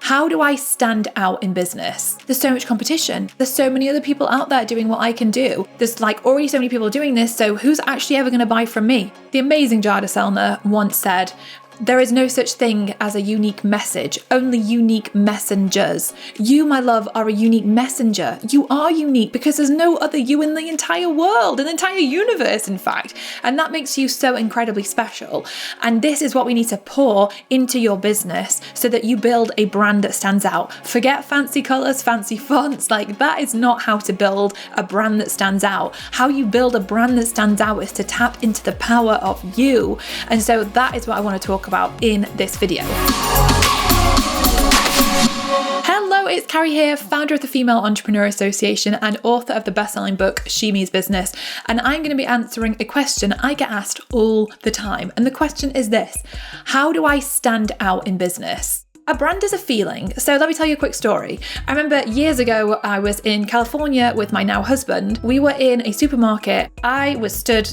How do I stand out in business? There's so much competition. There's so many other people out there doing what I can do. There's already so many people doing this, so who's actually ever going to buy from me? The amazing Jadah Sellner once said, "There is no such thing as a unique message, only unique messengers. You, my love, are a unique messenger. You are unique because there's no other you in the entire world, in the entire universe, in fact. And that makes you so incredibly special. And this is what we need to pour into your business so that you build a brand that stands out. Forget fancy colors, fancy fonts. That is not how to build a brand that stands out. How you build a brand that stands out is to tap into the power of you. And so that is what I want to talk about in this video. Hello, it's Carrie here, founder of the Female Entrepreneur Association and author of the best-selling book, She Means Business. And I'm going to be answering a question I get asked all the time. And the question is this: how do I stand out in business? A brand is a feeling. So let me tell you a quick story. I remember years ago, I was in California with my now husband. We were in a supermarket. I was stood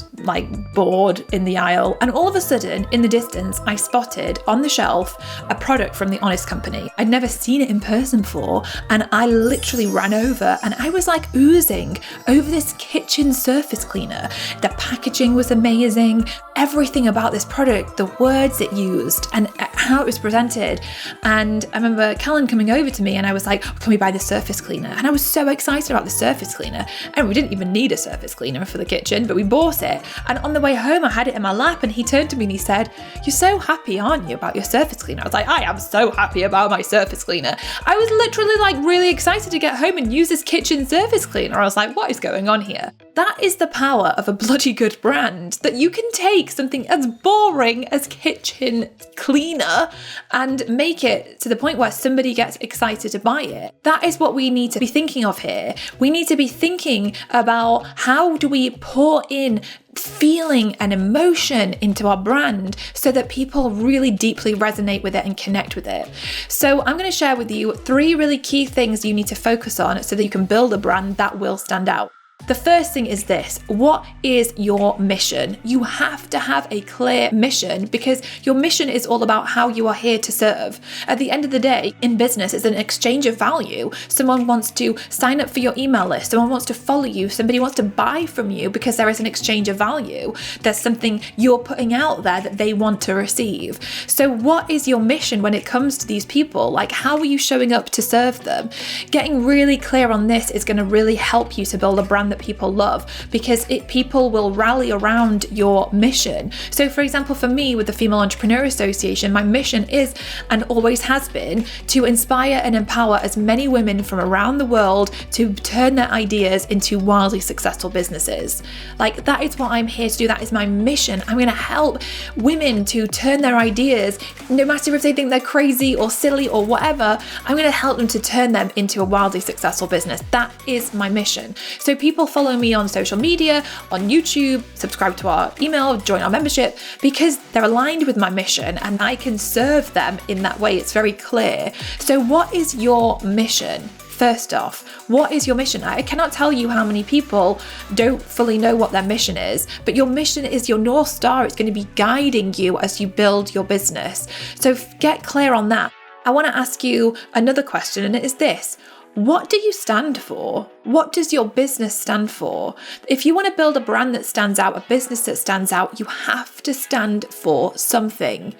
bored in the aisle. And all of a sudden, in the distance, I spotted on the shelf a product from The Honest Company. I'd never seen it in person before. And I literally ran over and I was oozing over this kitchen surface cleaner. The packaging was amazing. Everything about this product, the words it used and how it was presented. And I remember Callan coming over to me and I was like, "Can we buy the surface cleaner?" And I was so excited about the surface cleaner. And we didn't even need a surface cleaner for the kitchen, but we bought it. And on the way home, I had it in my lap and he turned to me and he said, "You're so happy, aren't you, about your surface cleaner?" I was like, "I am so happy about my surface cleaner." I was literally really excited to get home and use this kitchen surface cleaner. I was like, what is going on here? That is the power of a bloody good brand, that you can take something as boring as kitchen cleaner and make it to the point where somebody gets excited to buy it. That is what we need to be thinking of here. We need to be thinking about how do we pour in feeling and emotion into our brand so that people really deeply resonate with it and connect with it. So I'm going to share with you 3 really key things you need to focus on so that you can build a brand that will stand out. The first thing is this: what is your mission? You have to have a clear mission because your mission is all about how you are here to serve. At the end of the day, in business, it's an exchange of value. Someone wants to sign up for your email list. Someone wants to follow you. Somebody wants to buy from you because there is an exchange of value. There's something you're putting out there that they want to receive. So what is your mission when it comes to these people? How are you showing up to serve them? Getting really clear on this is going to really help you to build a brand that people love because people will rally around your mission. So for example, for me with the Female Entrepreneur Association, my mission is and always has been to inspire and empower as many women from around the world to turn their ideas into wildly successful businesses. That is what I'm here to do. That is my mission. I'm going to help women to turn their ideas, no matter if they think they're crazy or silly or whatever. I'm going to help them to turn them into a wildly successful business. That is my mission. So people follow me on social media, on YouTube, subscribe to our email, join our membership, because they're aligned with my mission and I can serve them in that way. It's very clear. So what is your mission? First off, what is your mission? I cannot tell you how many people don't fully know what their mission is, but your mission is your North Star. It's going to be guiding you as you build your business. So get clear on that. I want to ask you another question, and it is this: what do you stand for? What does your business stand for? If you want to build a brand that stands out, a business that stands out, you have to stand for something.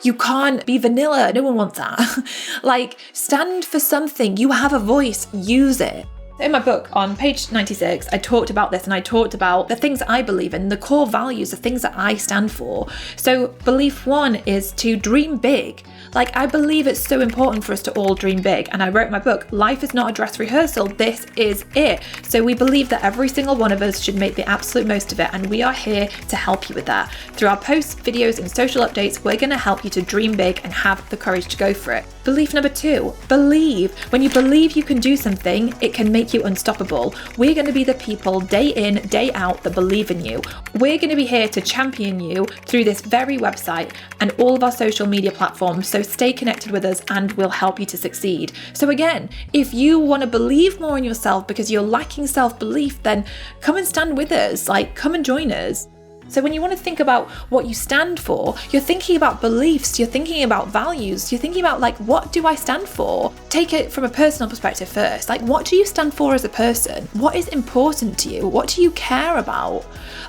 You can't be vanilla. No one wants that. Stand for something. You have a voice. Use it. In my book on page 96, I talked about this and I talked about the things that I believe in, the core values, the things that I stand for. So belief 1 is to dream big. I believe it's so important for us to all dream big. And I wrote in my book, life is not a dress rehearsal. This is it. So we believe that every single one of us should make the absolute most of it. And we are here to help you with that. Through our posts, videos, and social updates, we're going to help you to dream big and have the courage to go for it. Belief number 2, believe. When you believe you can do something, it can make you unstoppable. We're going to be the people day in, day out that believe in you. We're going to be here to champion you through this very website and all of our social media platforms. So stay connected with us and we'll help you to succeed. So again, if you want to believe more in yourself because you're lacking self-belief, then come and stand with us. Come and join us. So when you want to think about what you stand for, you're thinking about beliefs, you're thinking about values, you're thinking about like, what do I stand for? Take it from a personal perspective first. Like, what do you stand for as a person? What is important to you? What do you care about?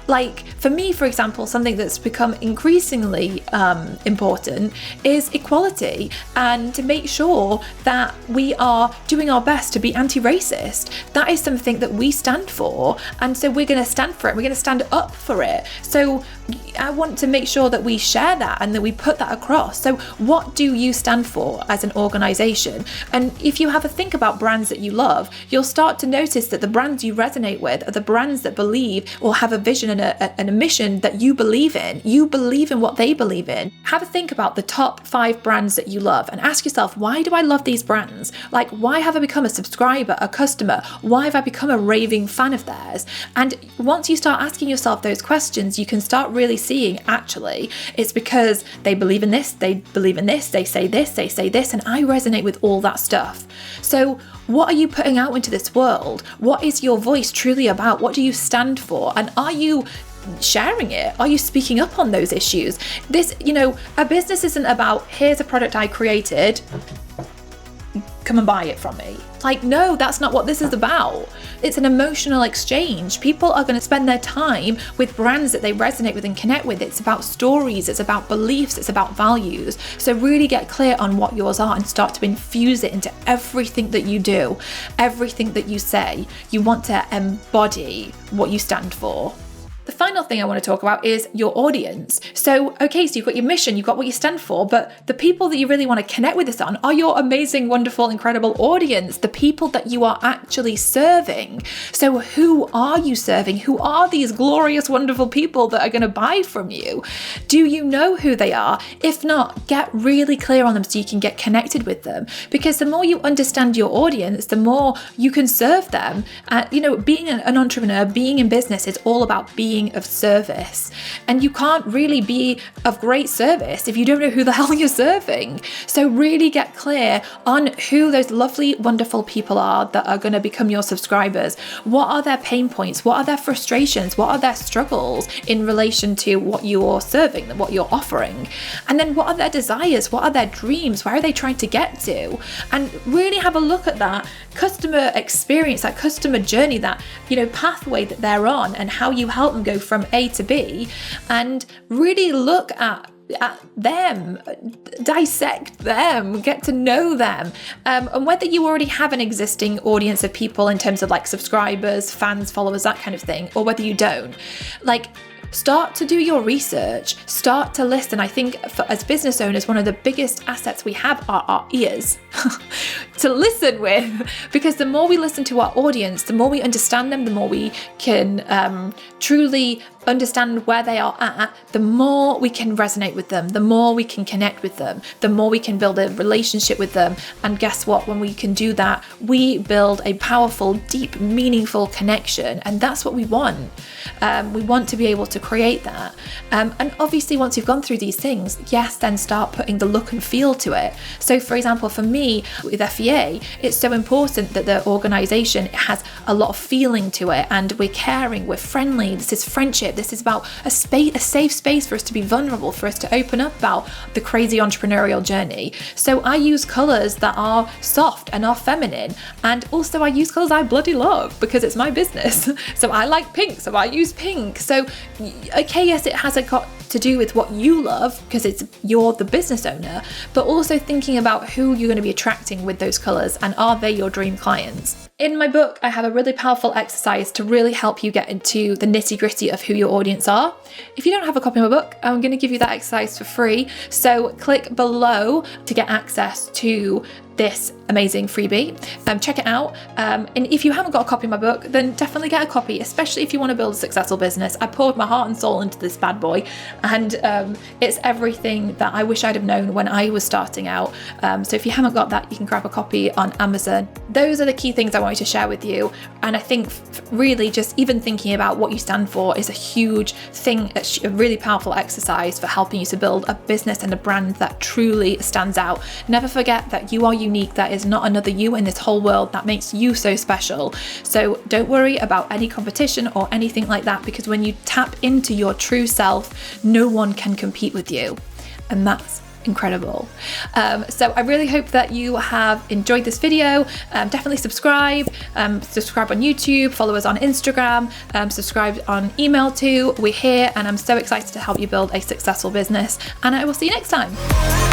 Like, for me, for example, something that's become increasingly important is equality, and to make sure that we are doing our best to be anti-racist. That is something that we stand for, and so we're going to stand for it. We're going to stand up for it. So I want to make sure that we share that and that we put that across. So what do you stand for as an organization? And if you have a think about brands that you love, you'll start to notice that the brands you resonate with are the brands that believe or have a vision and a mission that you believe in. You believe in what they believe in. Have a think about the top 5 brands that you love and ask yourself, why do I love these brands? Like, why have I become a subscriber, a customer? Why have I become a raving fan of theirs? And once you start asking yourself those questions, you can start really seeing, actually, it's because they believe in this, they believe in this, they say this, and I resonate with all that stuff. So what are you putting out into this world? What is your voice truly about? What do you stand for? And are you sharing it? Are you speaking up on those issues? This, a business isn't about, here's a product I created, come and buy it from me. Like, no, that's not what this is about. It's an emotional exchange. People are going to spend their time with brands that they resonate with and connect with. It's about stories, it's about beliefs, it's about values. So really get clear on what yours are and start to infuse it into everything that you do, everything that you say. You want to embody what you stand for. The final thing I want to talk about is your audience. So you've got your mission, you've got what you stand for, but the people that you really want to connect with this on are your amazing, wonderful, incredible audience, the people that you are actually serving. So who are you serving? Who are these glorious, wonderful people that are going to buy from you? Do you know who they are? If not, get really clear on them so you can get connected with them. Because the more you understand your audience, the more you can serve them. Being an entrepreneur, being in business is all about being of service, and you can't really be of great service if you don't know who the hell you're serving. So really get clear on who those lovely, wonderful people are that are going to become your subscribers. What are their pain points? What are their frustrations? What are their struggles in relation to what you're serving, what you're offering? And then what are their desires? What are their dreams? Where are they trying to get to? And really have a look at that customer experience, that customer journey, that pathway that they're on, and how you help them go from A to B, and really look at them, dissect them, get to know them, and whether you already have an existing audience of people in terms of like subscribers, fans, followers, that kind of thing, or whether you don't, start to do your research, start to listen. I think as business owners, one of the biggest assets we have are our ears to listen with, because the more we listen to our audience, the more we understand them, the more we can truly understand where they are at, the more we can resonate with them, the more we can connect with them, the more we can build a relationship with them. And guess what? When we can do that, we build a powerful, deep, meaningful connection. And that's what we want. We want to be able to create that. And obviously, once you've gone through these things, yes, then start putting the look and feel to it. So for example, for me with FEA, it's so important that the organization has a lot of feeling to it, and we're caring, we're friendly, this is friendship. This is about a safe space for us to be vulnerable, for us to open up about the crazy entrepreneurial journey. So I use colors that are soft and are feminine. And also I use colors I bloody love because it's my business. So I like pink, so I use pink. So, yes, it hasn't got to do with what you love because you're the business owner, but also thinking about who you're going to be attracting with those colors, and are they your dream clients? In my book, I have a really powerful exercise to really help you get into the nitty-gritty of who your audience are. If you don't have a copy of my book, I'm going to give you that exercise for free. So click below to get access to this amazing freebie. Check it out. And if you haven't got a copy of my book, then definitely get a copy, especially if you want to build a successful business. I poured my heart and soul into this bad boy, and it's everything that I wish I'd have known when I was starting out. So if you haven't got that, you can grab a copy on Amazon. Those are the key things I wanted to share with you. And I think really just even thinking about what you stand for is a huge thing, a really powerful exercise for helping you to build a business and a brand that truly stands out. Never forget that you are unique. unique. There is not another you in this whole world that makes you so special. So don't worry about any competition or anything like that, because when you tap into your true self, no one can compete with you. And that's incredible. So I really hope that you have enjoyed this video. Definitely subscribe on YouTube, follow us on Instagram, subscribe on email too. We're here and I'm so excited to help you build a successful business, and I will see you next time.